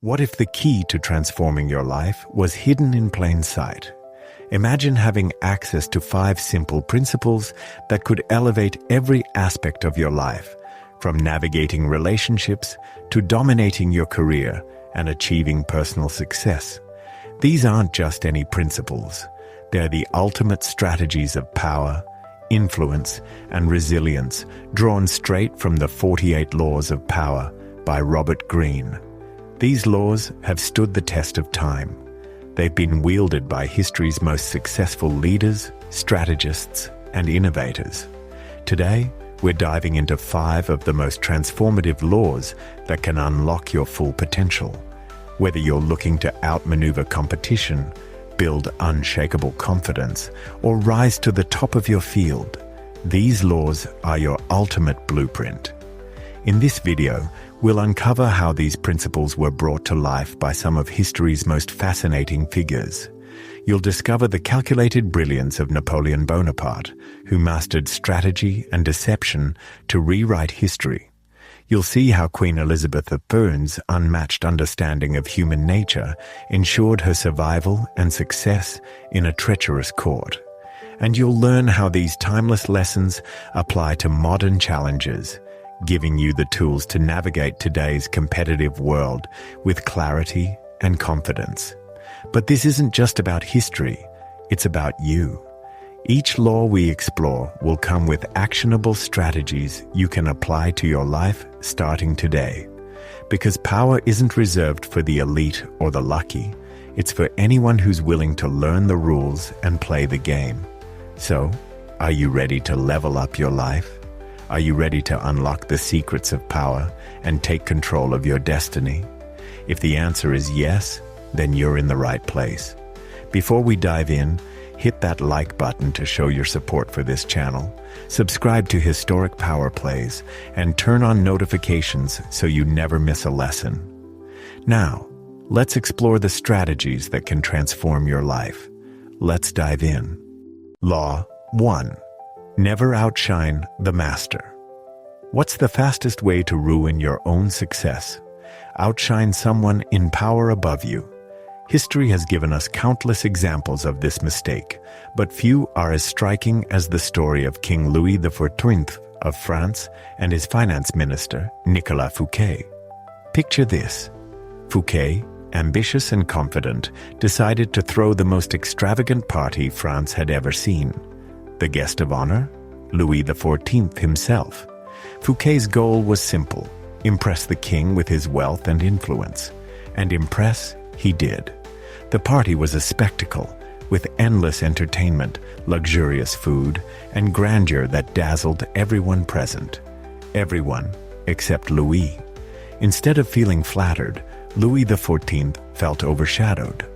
What if the key to transforming your life was hidden in plain sight? Imagine having access to 5 simple principles that could elevate every aspect of your life, from navigating relationships to dominating your career and achieving personal success. These aren't just any principles. They're the ultimate strategies of power, influence, and resilience, drawn straight from the 48 Laws of Power by Robert Greene. These laws have stood the test of time. They've been wielded by history's most successful leaders, strategists, and innovators. Today, we're diving into 5 of the most transformative laws that can unlock your full potential. Whether you're looking to outmaneuver competition, build unshakable confidence, or rise to the top of your field, these laws are your ultimate blueprint. In this video, we'll uncover how these principles were brought to life by some of history's most fascinating figures. You'll discover the calculated brilliance of Napoleon Bonaparte, who mastered strategy and deception to rewrite history. You'll see how Queen Elizabeth I's unmatched understanding of human nature ensured her survival and success in a treacherous court. And you'll learn how these timeless lessons apply to modern challenges, giving you the tools to navigate today's competitive world with clarity and confidence. But this isn't just about history, it's about you. Each law we explore will come with actionable strategies you can apply to your life starting today. Because power isn't reserved for the elite or the lucky, it's for anyone who's willing to learn the rules and play the game. So, are you ready to level up your life? Are you ready to unlock the secrets of power and take control of your destiny? If the answer is yes, then you're in the right place. Before we dive in, hit that like button to show your support for this channel, subscribe to Historic Power Plays, and turn on notifications so you never miss a lesson. Now, let's explore the strategies that can transform your life. Let's dive in. Law 1. Never outshine the master. What's the fastest way to ruin your own success? Outshine someone in power above you. History has given us countless examples of this mistake, but few are as striking as the story of King Louis XIV of France and his finance minister, Nicolas Fouquet. Picture this. Fouquet, ambitious and confident, decided to throw the most extravagant party France had ever seen. The guest of honor? Louis XIV himself. Fouquet's goal was simple: impress the king with his wealth and influence. And impress he did. The party was a spectacle, with endless entertainment, luxurious food, and grandeur that dazzled everyone present. Everyone except Louis. Instead of feeling flattered, Louis XIV felt overshadowed.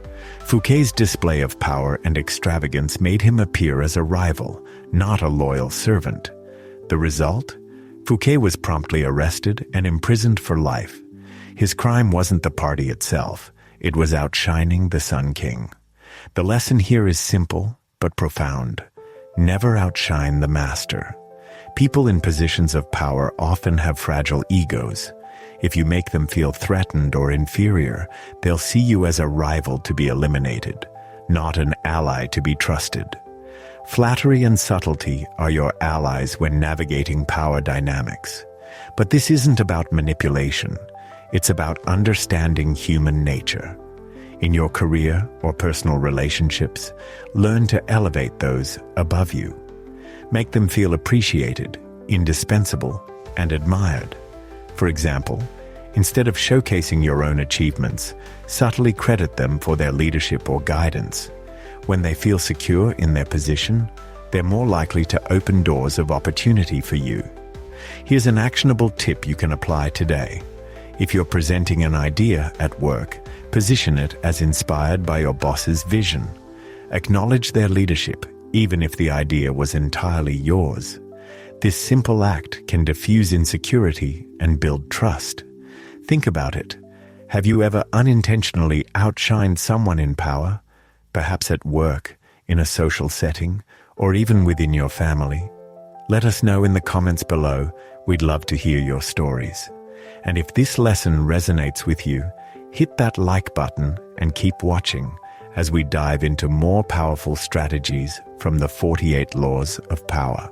Fouquet's display of power and extravagance made him appear as a rival, not a loyal servant. The result? Fouquet was promptly arrested and imprisoned for life. His crime wasn't the party itself, it was outshining the Sun King. The lesson here is simple but profound. Never outshine the master. People in positions of power often have fragile egos. If you make them feel threatened or inferior, they'll see you as a rival to be eliminated, not an ally to be trusted. Flattery and subtlety are your allies when navigating power dynamics. But this isn't about manipulation. It's about understanding human nature. In your career or personal relationships, learn to elevate those above you. Make them feel appreciated, indispensable, and admired. For example, instead of showcasing your own achievements, subtly credit them for their leadership or guidance. When they feel secure in their position, they're more likely to open doors of opportunity for you. Here's an actionable tip you can apply today. If you're presenting an idea at work, position it as inspired by your boss's vision. Acknowledge their leadership, even if the idea was entirely yours. This simple act can diffuse insecurity and build trust. Think about it. Have you ever unintentionally outshined someone in power? Perhaps at work, in a social setting, or even within your family? Let us know in the comments below. We'd love to hear your stories. And if this lesson resonates with you, hit that like button and keep watching as we dive into more powerful strategies from the 48 Laws of Power.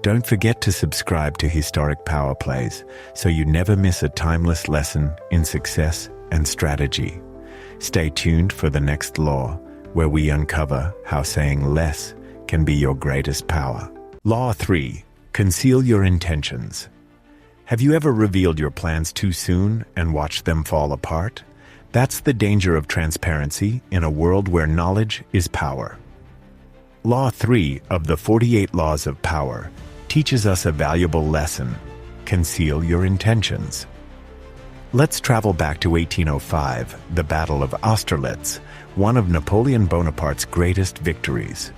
Don't forget to subscribe to Historic Power Plays so you never miss a timeless lesson in success and strategy. Stay tuned for the next law, where we uncover how saying less can be your greatest power. Law 3. Conceal your intentions. Have you ever revealed your plans too soon and watched them fall apart? That's the danger of transparency in a world where knowledge is power. Law 3 of the 48 Laws of Power teaches us a valuable lesson: conceal your intentions. Let's travel back to 1805, the Battle of Austerlitz, one of Napoleon Bonaparte's greatest victories.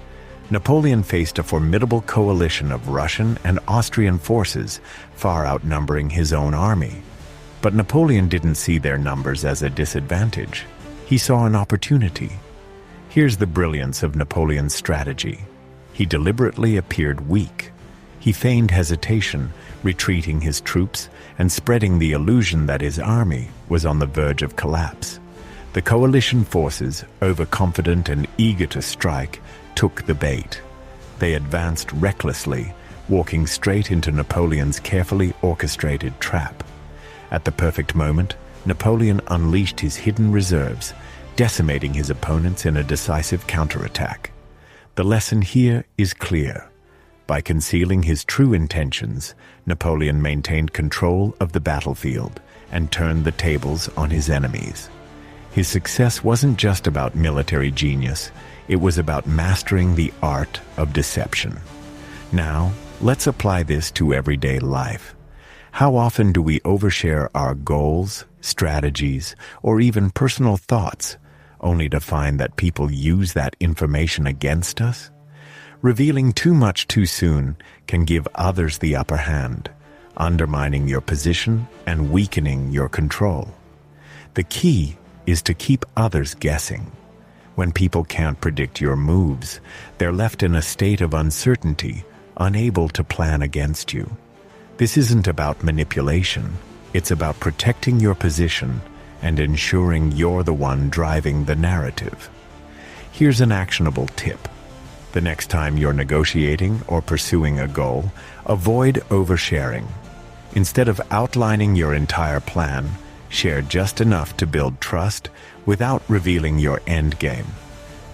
Napoleon faced a formidable coalition of Russian and Austrian forces, far outnumbering his own army. But Napoleon didn't see their numbers as a disadvantage. He saw an opportunity. Here's the brilliance of Napoleon's strategy. He deliberately appeared weak. He feigned hesitation, retreating his troops and spreading the illusion that his army was on the verge of collapse. The coalition forces, overconfident and eager to strike, took the bait. They advanced recklessly, walking straight into Napoleon's carefully orchestrated trap. At the perfect moment, Napoleon unleashed his hidden reserves, decimating his opponents in a decisive counterattack. The lesson here is clear. By concealing his true intentions, Napoleon maintained control of the battlefield and turned the tables on his enemies. His success wasn't just about military genius, it was about mastering the art of deception. Now, let's apply this to everyday life. How often do we overshare our goals, strategies, or even personal thoughts, only to find that people use that information against us? Revealing too much too soon can give others the upper hand, undermining your position and weakening your control. The key is to keep others guessing. When people can't predict your moves, they're left in a state of uncertainty, unable to plan against you. This isn't about manipulation, it's about protecting your position and ensuring you're the one driving the narrative. Here's an actionable tip. The next time you're negotiating or pursuing a goal, avoid oversharing. Instead of outlining your entire plan, share just enough to build trust without revealing your end game.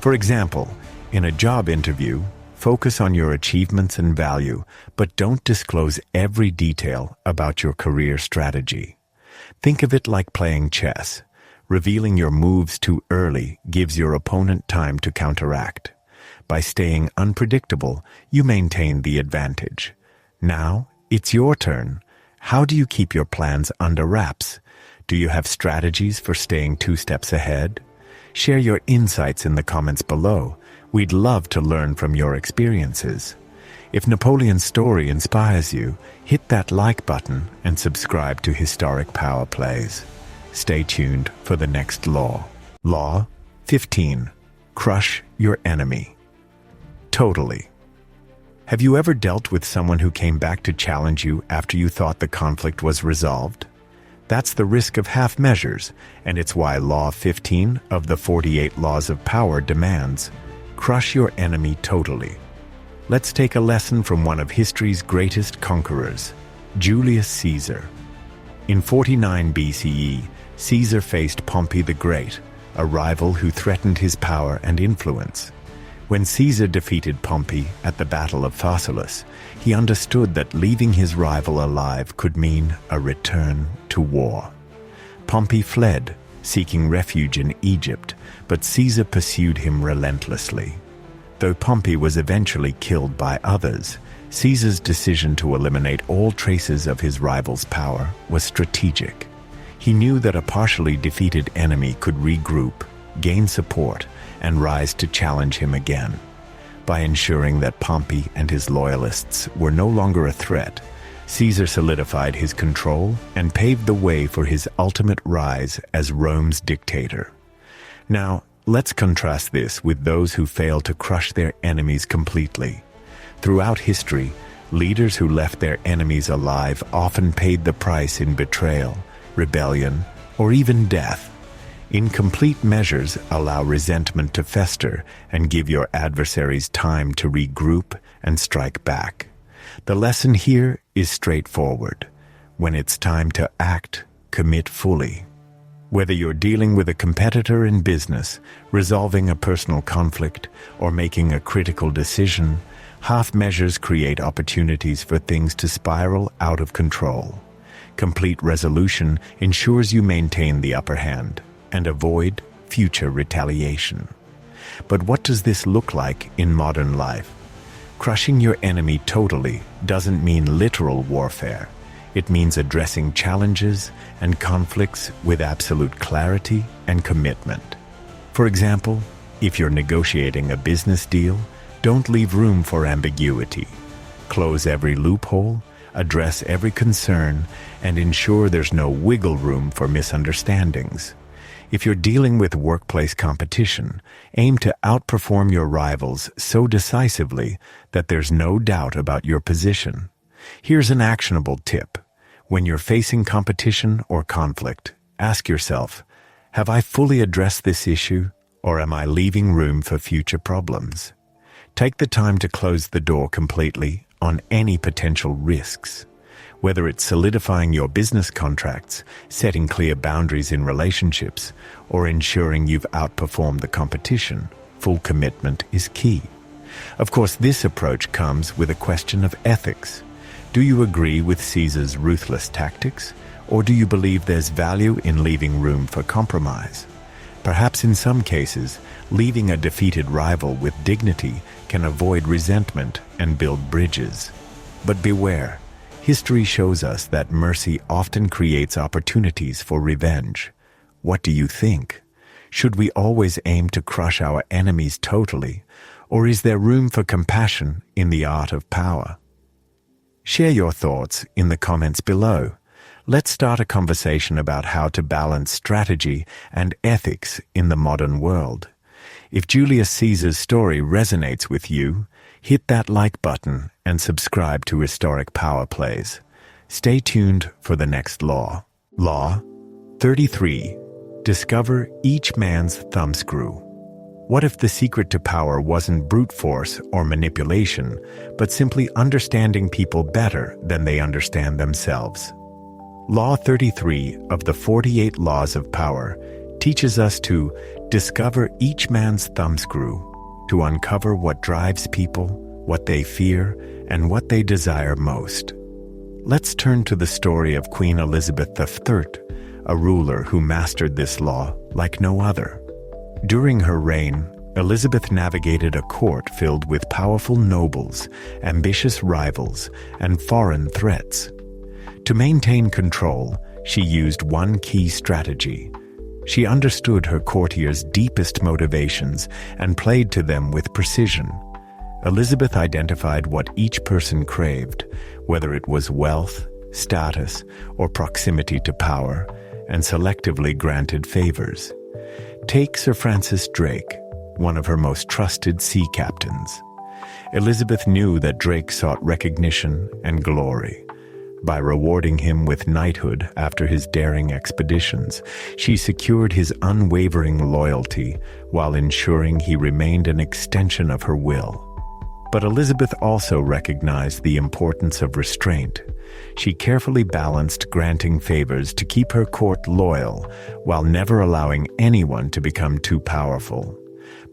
For example, in a job interview, focus on your achievements and value, but don't disclose every detail about your career strategy. Think of it like playing chess. Revealing your moves too early gives your opponent time to counteract. By staying unpredictable, you maintain the advantage. Now, it's your turn. How do you keep your plans under wraps? Do you have strategies for staying 2 steps ahead? Share your insights in the comments below. We'd love to learn from your experiences. If Napoleon's story inspires you, hit that like button and subscribe to Historic Power Plays. Stay tuned for the next law. Law 15. Crush your enemy. Totally. Have you ever dealt with someone who came back to challenge you after you thought the conflict was resolved? That's the risk of half measures, and it's why Law 15 of the 48 Laws of Power demands: crush your enemy totally. Let's take a lesson from one of history's greatest conquerors, Julius Caesar. In 49 BCE, Caesar faced Pompey the Great, a rival who threatened his power and influence. When Caesar defeated Pompey at the Battle of Pharsalus, he understood that leaving his rival alive could mean a return to war. Pompey fled, seeking refuge in Egypt, but Caesar pursued him relentlessly. Though Pompey was eventually killed by others, Caesar's decision to eliminate all traces of his rival's power was strategic. He knew that a partially defeated enemy could regroup, gain support, and rise to challenge him again. By ensuring that Pompey and his loyalists were no longer a threat, Caesar solidified his control and paved the way for his ultimate rise as Rome's dictator. Now, let's contrast this with those who fail to crush their enemies completely. Throughout history, leaders who left their enemies alive often paid the price in betrayal, rebellion, or even death. Incomplete measures allow resentment to fester and give your adversaries time to regroup and strike back. The lesson here is straightforward. When it's time to act, commit fully. Whether you're dealing with a competitor in business, resolving a personal conflict, or making a critical decision, half measures create opportunities for things to spiral out of control. Complete resolution ensures you maintain the upper hand and avoid future retaliation. But what does this look like in modern life? Crushing your enemy totally doesn't mean literal warfare. It means addressing challenges and conflicts with absolute clarity and commitment. For example, if you're negotiating a business deal, don't leave room for ambiguity. Close every loophole, address every concern, and ensure there's no wiggle room for misunderstandings. If you're dealing with workplace competition, aim to outperform your rivals so decisively that there's no doubt about your position. Here's an actionable tip. When you're facing competition or conflict, ask yourself, have I fully addressed this issue, or am I leaving room for future problems? Take the time to close the door completely on any potential risks. Whether it's solidifying your business contracts, setting clear boundaries in relationships, or ensuring you've outperformed the competition, full commitment is key. Of course, this approach comes with a question of ethics. Do you agree with Caesar's ruthless tactics, or do you believe there's value in leaving room for compromise? Perhaps in some cases, leaving a defeated rival with dignity can avoid resentment and build bridges. But beware. History shows us that mercy often creates opportunities for revenge. What do you think? Should we always aim to crush our enemies totally, or is there room for compassion in the art of power? Share your thoughts in the comments below. Let's start a conversation about how to balance strategy and ethics in the modern world. If Julius Caesar's story resonates with you, hit that like button and subscribe to Historic Power Plays. Stay tuned for the next law. Law 33. Discover each man's thumbscrew. What if the secret to power wasn't brute force or manipulation, but simply understanding people better than they understand themselves? Law 33 of the 48 Laws of Power teaches us to discover each man's thumbscrew, to uncover what drives people, what they fear, and what they desire most. Let's turn to the story of Queen Elizabeth III, a ruler who mastered this law like no other. During her reign, Elizabeth navigated a court filled with powerful nobles, ambitious rivals, and foreign threats. To maintain control, she used one key strategy. She understood her courtiers' deepest motivations and played to them with precision. Elizabeth identified what each person craved, whether it was wealth, status, or proximity to power, and selectively granted favors. Take Sir Francis Drake, one of her most trusted sea captains. Elizabeth knew that Drake sought recognition and glory. By rewarding him with knighthood after his daring expeditions, she secured his unwavering loyalty while ensuring he remained an extension of her will. But Elizabeth also recognized the importance of restraint. She carefully balanced granting favors to keep her court loyal while never allowing anyone to become too powerful.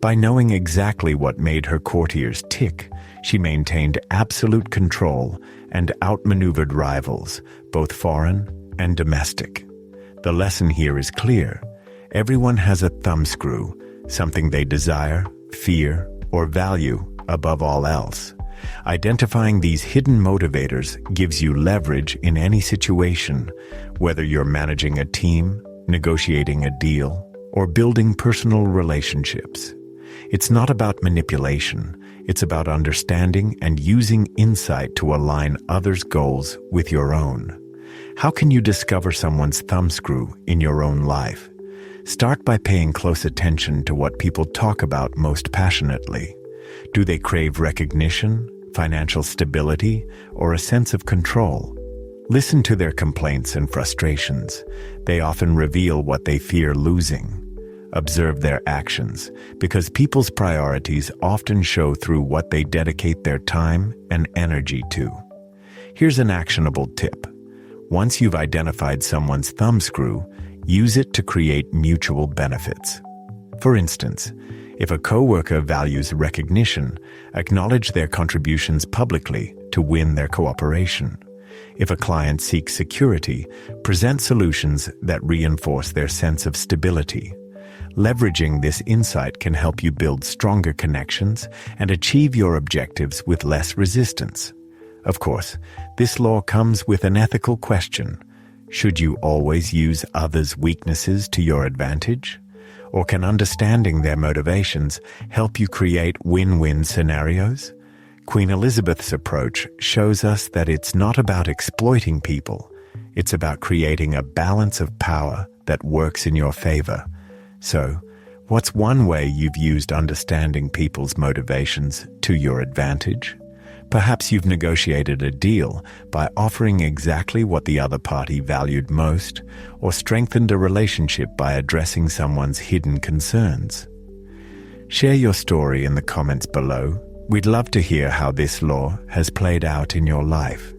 By knowing exactly what made her courtiers tick, she maintained absolute control and outmaneuvered rivals, both foreign and domestic. The lesson here is clear. Everyone has a thumbscrew, something they desire, fear, or value above all else. Identifying these hidden motivators gives you leverage in any situation, whether you're managing a team, negotiating a deal, or building personal relationships. It's not about manipulation. It's about understanding and using insight to align others' goals with your own. How can you discover someone's thumbscrew in your own life? Start by paying close attention to what people talk about most passionately. Do they crave recognition, financial stability, or a sense of control? Listen to their complaints and frustrations. They often reveal what they fear losing. Observe their actions, because people's priorities often show through what they dedicate their time and energy to. Here's an actionable tip. Once you've identified someone's thumbscrew, use it to create mutual benefits. For instance, if a coworker values recognition, acknowledge their contributions publicly to win their cooperation. If a client seeks security, present solutions that reinforce their sense of stability. Leveraging this insight can help you build stronger connections and achieve your objectives with less resistance. Of course, this law comes with an ethical question. Should you always use others' weaknesses to your advantage? Or can understanding their motivations help you create win-win scenarios? Queen Elizabeth's approach shows us that it's not about exploiting people. It's about creating a balance of power that works in your favor. So, what's one way you've used understanding people's motivations to your advantage? Perhaps you've negotiated a deal by offering exactly what the other party valued most, or strengthened a relationship by addressing someone's hidden concerns. Share your story in the comments below. We'd love to hear how this law has played out in your life.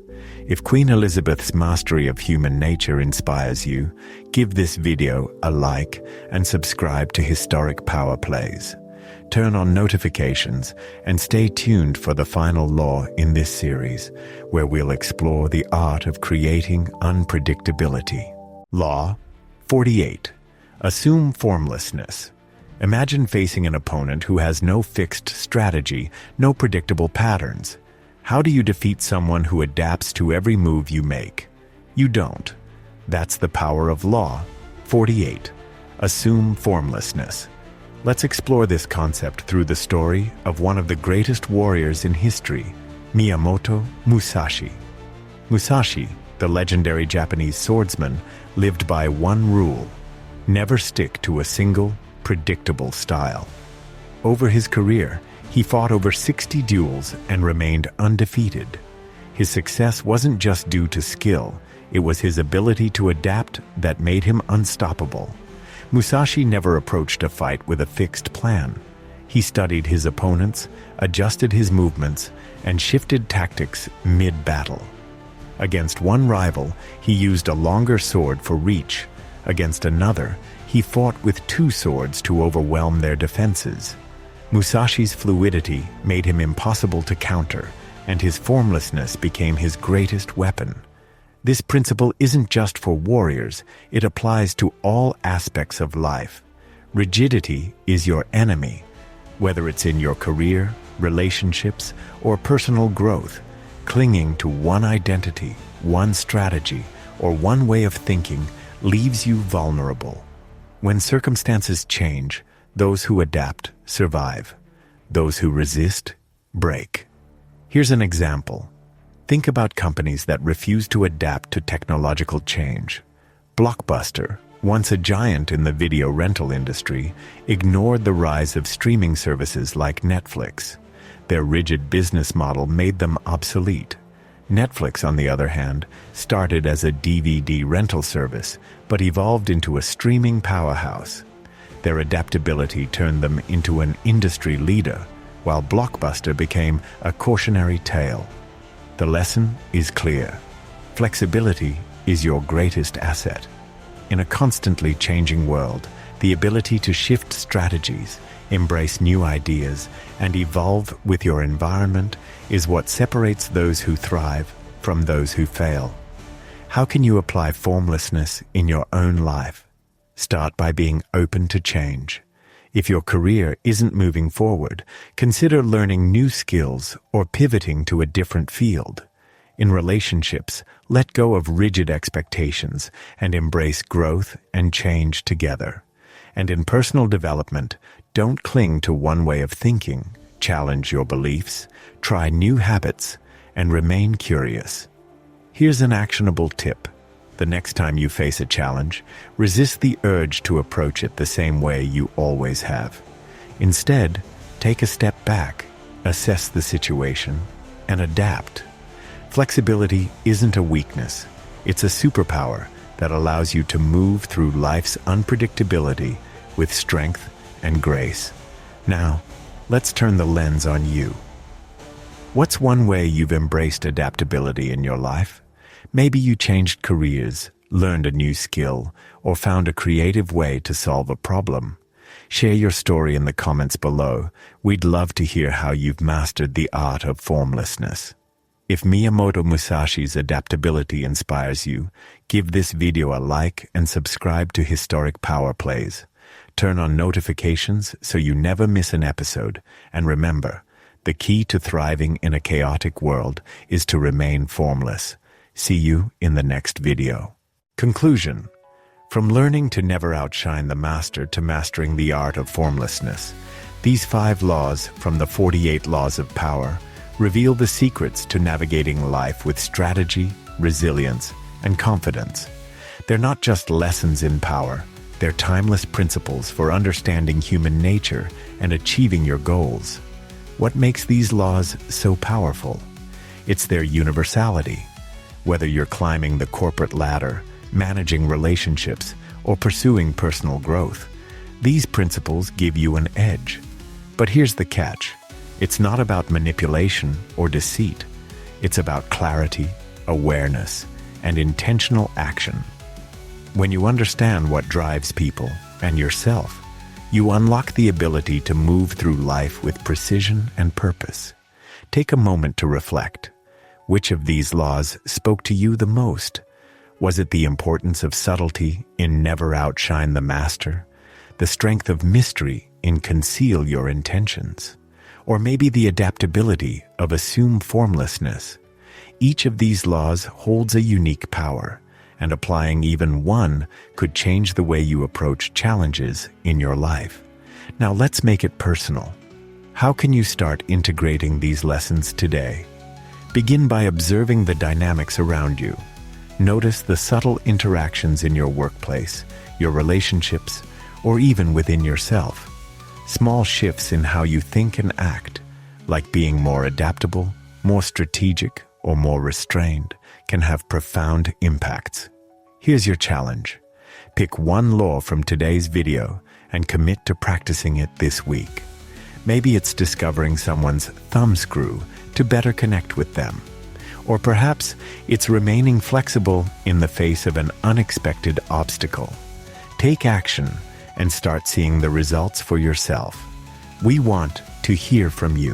If Queen Elizabeth's mastery of human nature inspires you, give this video a like and subscribe to Historic Power Plays. Turn on notifications and stay tuned for the final law in this series, where we'll explore the art of creating unpredictability. Law 48. Assume formlessness. Imagine facing an opponent who has no fixed strategy, no predictable patterns. How do you defeat someone who adapts to every move you make? You don't. That's the power of Law 48. Assume formlessness. Let's explore this concept through the story of one of the greatest warriors in history, Miyamoto Musashi. Musashi, the legendary Japanese swordsman, lived by one rule: never stick to a single, predictable style. Over his career, he fought over 60 duels and remained undefeated. His success wasn't just due to skill, it was his ability to adapt that made him unstoppable. Musashi never approached a fight with a fixed plan. He studied his opponents, adjusted his movements, and shifted tactics mid-battle. Against one rival, he used a longer sword for reach. Against another, he fought with two swords to overwhelm their defenses. Musashi's fluidity made him impossible to counter, and his formlessness became his greatest weapon. This principle isn't just for warriors, it applies to all aspects of life. Rigidity is your enemy. Whether it's in your career, relationships, or personal growth, clinging to one identity, one strategy, or one way of thinking leaves you vulnerable. When circumstances change, those who adapt survive. Those who resist break. Here's an example. Think about companies that refuse to adapt to technological change. Blockbuster, once a giant in the video rental industry, ignored the rise of streaming services like Netflix. Their rigid business model made them obsolete. Netflix, on the other hand, started as a DVD rental service, but evolved into a streaming powerhouse. Their adaptability turned them into an industry leader, while Blockbuster became a cautionary tale. The lesson is clear. Flexibility is your greatest asset. In a constantly changing world, the ability to shift strategies, embrace new ideas, and evolve with your environment is what separates those who thrive from those who fail. How can you apply formlessness in your own life? Start by being open to change. If your career isn't moving forward, consider learning new skills or pivoting to a different field. In relationships, let go of rigid expectations and embrace growth and change together. And in personal development, don't cling to one way of thinking. Challenge your beliefs, try new habits, and remain curious. Here's an actionable tip. The next time you face a challenge, resist the urge to approach it the same way you always have. Instead, take a step back, assess the situation, and adapt. Flexibility isn't a weakness. It's a superpower that allows you to move through life's unpredictability with strength and grace. Now, let's turn the lens on you. What's one way you've embraced adaptability in your life? Maybe you changed careers, learned a new skill, or found a creative way to solve a problem. Share your story in the comments below. We'd love to hear how you've mastered the art of formlessness. If Miyamoto Musashi's adaptability inspires you, give this video a like and subscribe to Historic Power Plays. Turn on notifications so you never miss an episode. And remember, the key to thriving in a chaotic world is to remain formless. See you in the next video. Conclusion. From learning to never outshine the master to mastering the art of formlessness, these 5 laws from the 48 laws of power reveal the secrets to navigating life with strategy, resilience, and confidence. They're not just lessons in power, they're timeless principles for understanding human nature and achieving your goals. What makes these laws so powerful? It's their universality. Whether you're climbing the corporate ladder, managing relationships, or pursuing personal growth, these principles give you an edge. But here's the catch. It's not about manipulation or deceit. It's about clarity, awareness, and intentional action. When you understand what drives people and yourself, you unlock the ability to move through life with precision and purpose. Take a moment to reflect. Which of these laws spoke to you the most? Was it the importance of subtlety in Never Outshine the Master? The strength of mystery in Conceal Your Intentions? Or maybe the adaptability of Assume Formlessness? Each of these laws holds a unique power, and applying even one could change the way you approach challenges in your life. Now let's make it personal. How can you start integrating these lessons today? Begin by observing the dynamics around you. Notice the subtle interactions in your workplace, your relationships, or even within yourself. Small shifts in how you think and act, like being more adaptable, more strategic, or more restrained, can have profound impacts. Here's your challenge. Pick one law from today's video and commit to practicing it this week. Maybe it's discovering someone's thumbscrew to better connect with them. Or perhaps it's remaining flexible in the face of an unexpected obstacle. Take action and start seeing the results for yourself. We want to hear from you.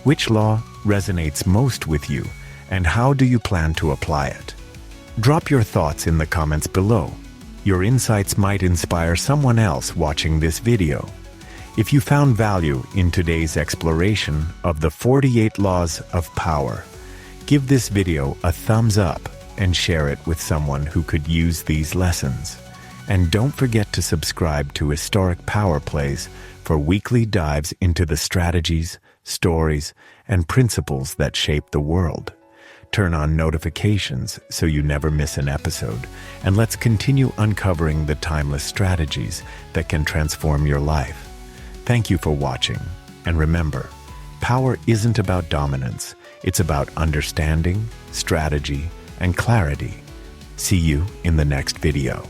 Which law resonates most with you, and how do you plan to apply it? Drop your thoughts in the comments below. Your insights might inspire someone else watching this video. If you found value in today's exploration of the 48 laws of power, give this video a thumbs up and share it with someone who could use these lessons. And don't forget to subscribe to Historic Power Plays for weekly dives into the strategies, stories, and principles that shape the world. Turn on notifications so you never miss an episode, and let's continue uncovering the timeless strategies that can transform your life. Thank you for watching, and remember, power isn't about dominance, it's about understanding, strategy, and clarity. See you in the next video.